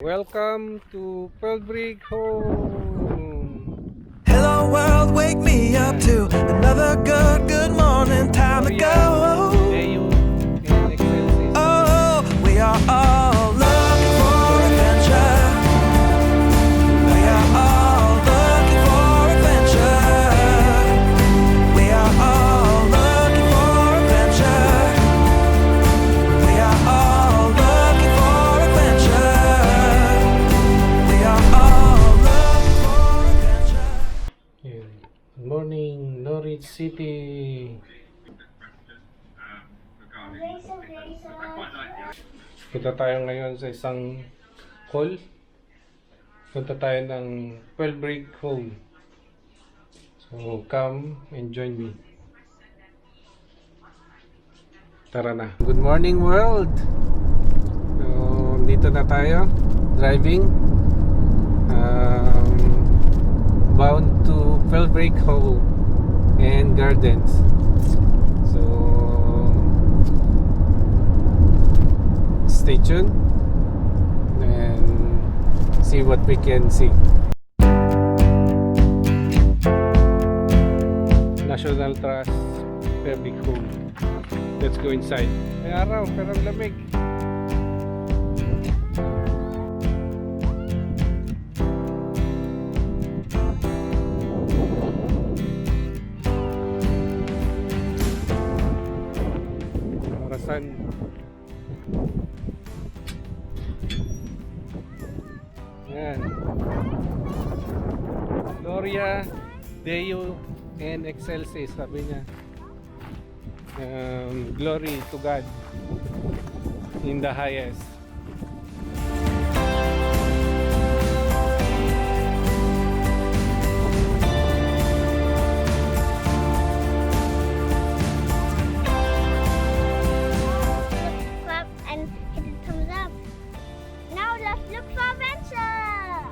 Welcome to Felbrigg Hall. Hello world, wake me up to another good morning. Time to go. Oh, we are all looking for adventure. We are all looking for adventure. We are all looking for adventure. We are all looking for adventure. We are all looking for adventure. Good morning, Norwich City. Punta tayo ngayon sa isang hall. Punta tayo ng Felbrigg Hall. So, come and join me. Tara na. Good morning world! So, dito na tayo. Driving. Bound to Felbrigg Hall and Gardens. So, stay tuned and see what we can see. National Trust Felbrigg Hall. Let's go inside. May araw pero ang lamig. Orasan. Yan. Gloria, Deo, and Excelsis, sabi niya. Glory to God in the highest. Clap and hit the thumbs up. Now let's look for adventure.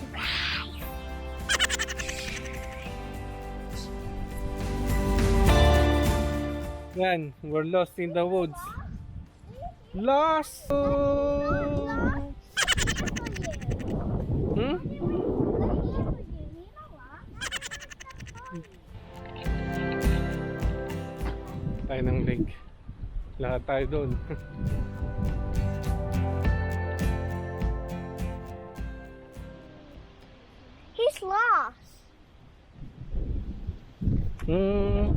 Surprise! Yan, we're lost in the woods. Lost! Hmm? Tayo ng lake. Lahat tayo doon. He's lost. Hmm.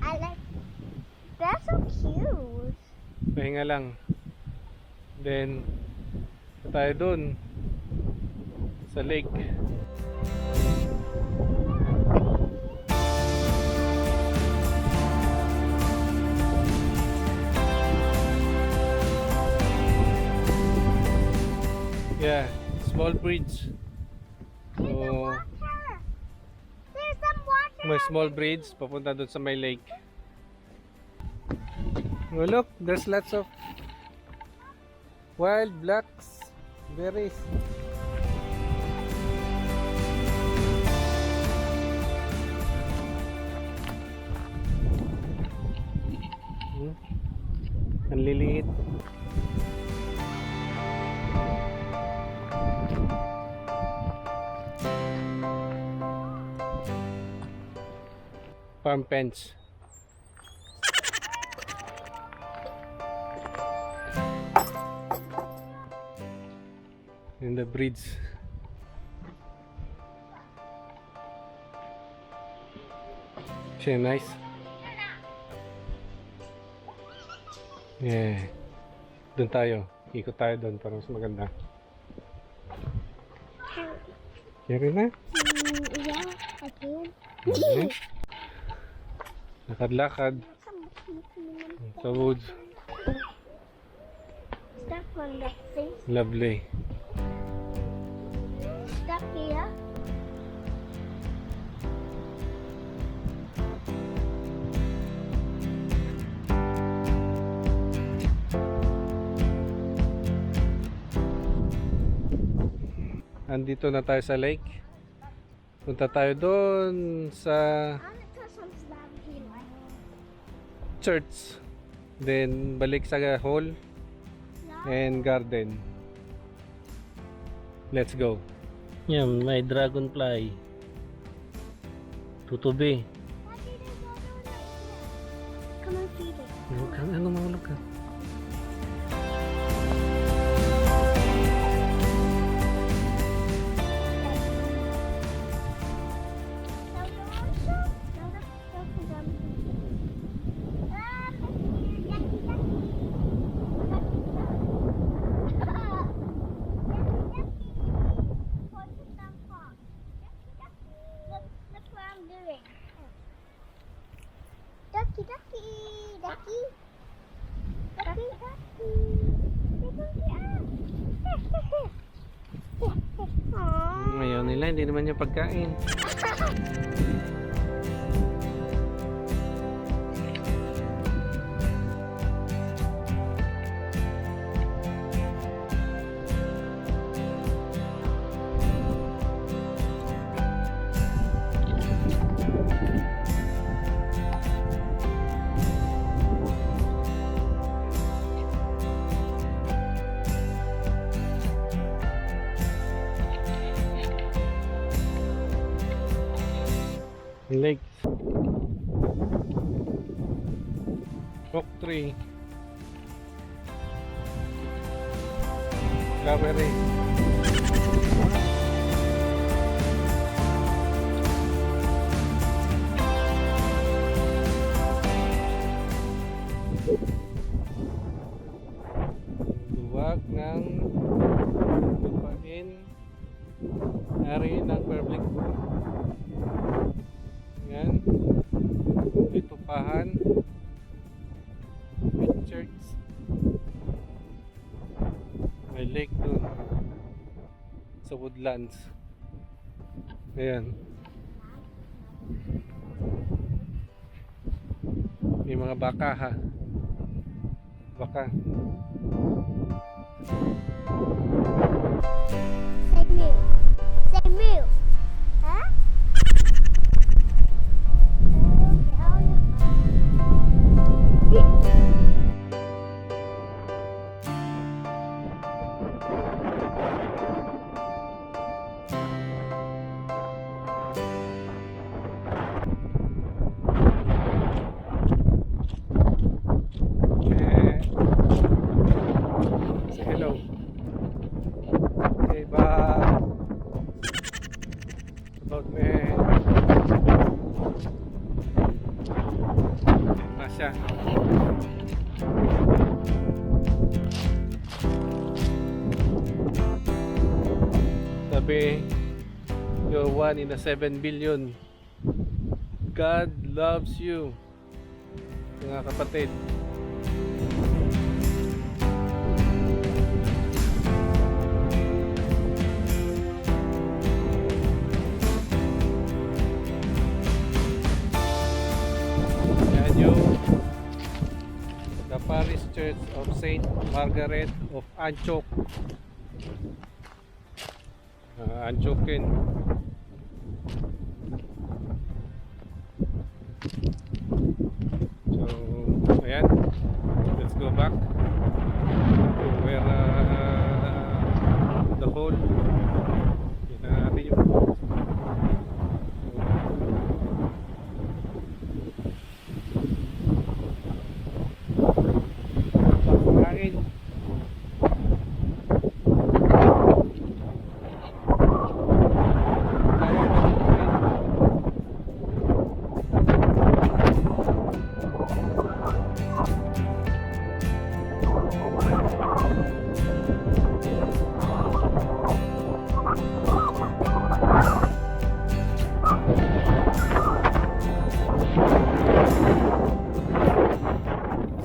I like. That's so cute. Pahinga lang. Then, tayo doon. Sa lake. Yeah, small bridge. There's some So, water. There's some water. may small bridge papunta doon sa may lake. Oh, look, there's lots of wild blacks berries. Ang liliit. Farm fence. In the bridge. Siya nice. Yeah. Doon tayo. Ikot tayo doon para mas maganda. Kaya na? Yeah, I did. Mhm. Lakad-lakad sa woods. Step on that thing. Lovely. Step here. Andito na tayo sa lake. Punta tayo doon sa I'm gonna touch some slab here. church. Then balik sa hall and garden. Let's go. Yan, may dragonfly. Tutubi. Come and feed it. Huwag kang ano, mahulog ka. Now you want some? No, that's for them. Yucky, yucky. Look what I'm doing. Ducky, ducky, ducky. Ducky, ducky. Aww. Ngayon nila, hindi naman yung pagkain. Lake. Oak tree. Strawberry. Luwag ng lupain. Ari ng Felbrigg Hall. Yan. May tupahan. May church. May lake dun. Sa woodlands. Ayan. May mga baka ha. Baka. Say moo. Say moo. Huh? Say hello. Okay, bye. About me. Masya. Sabi, you're 1 in a 7 billion. God loves you. Mga kapatid. Yan yung the Parish Church of Saint Margaret of Antioch. Antiochian. So, ayan. Let's go back to where the hole. Yan na natin yung pagkain.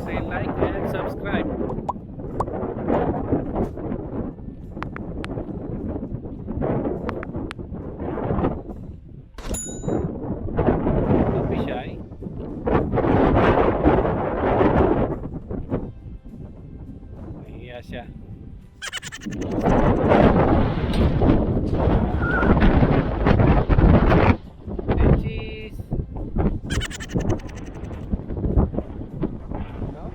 Say like and subscribe. Don't be shy. Nahiya siya. Say cheese. No?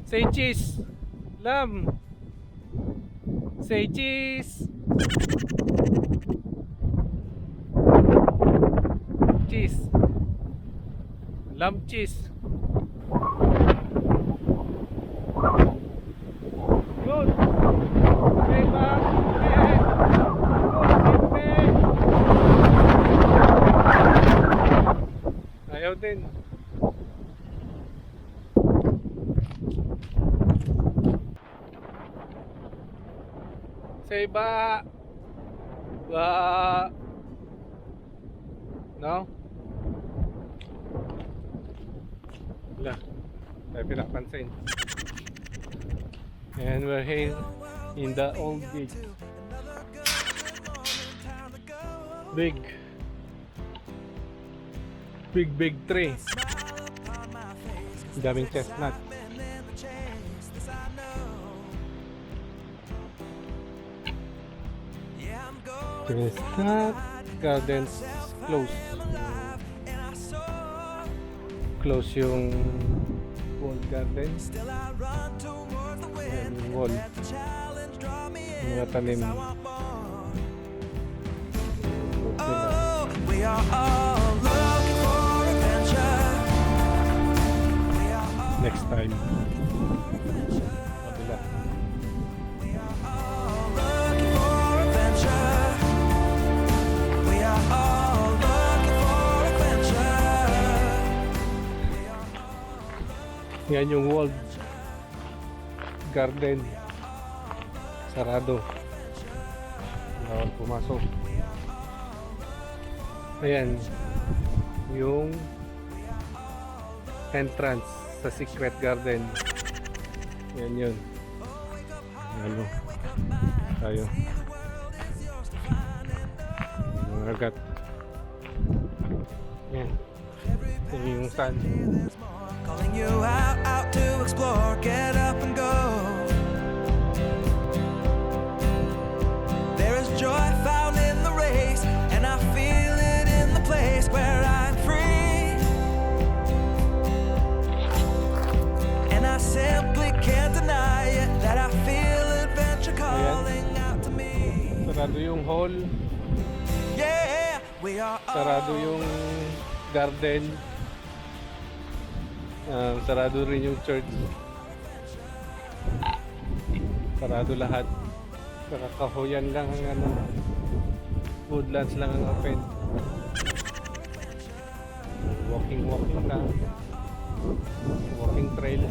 Say cheese. Lam. Say cheese. Cheese. Lamb cheese. Good. Say back. Yeah. Good. Simpe. Ayaw din. Say ba. Ba. No? Wala. Tayo pinapansin. And we're here in the old beach. Big tree. Daming chestnut. Chestnut gardens close. Close yung wall garden. And wall. Mga tanim. We are all looking for adventure. Next time. Kabila. We are all looking for adventure. We are all looking for adventure. Yan yung walled garden. Sarado. Bawal pumasok. Ayan yung entrance sa secret garden. Yan yun. Ano tayo mga agat. Yan. Yan yung sun. Calling you out to explore. Get up and go. There is joy found in the race, and I feel it in the place where I'm free. And I simply can't deny it, that I feel adventure calling out to me. Sarado yung hall. Yeah, we are Sarado yung garden. Sarado rin yung church. Sarado lahat. Kakakahoyan lang ang ano. Woodlands lang ang open. Walking lang. Walking trail.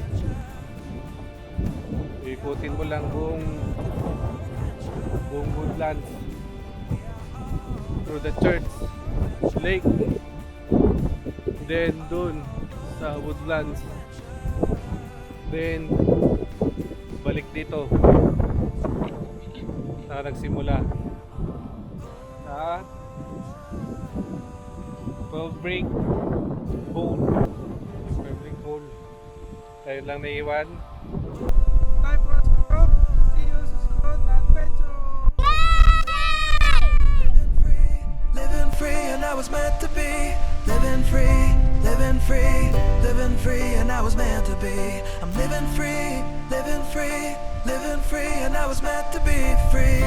Ikutin mo lang buong woodlands. Through the church, lake. Then dun sa woodlands. Then balik dito. Saan nagsimula? Sa Felbrigg Hall. Felbrigg Hall. Tayo lang naiwan. Time for us to go. See you sa susunod na adventure. living free, and I was meant to be. Living free, living free, living free, and I was meant to be. I'm living free, living free, living free, and I was meant to be free.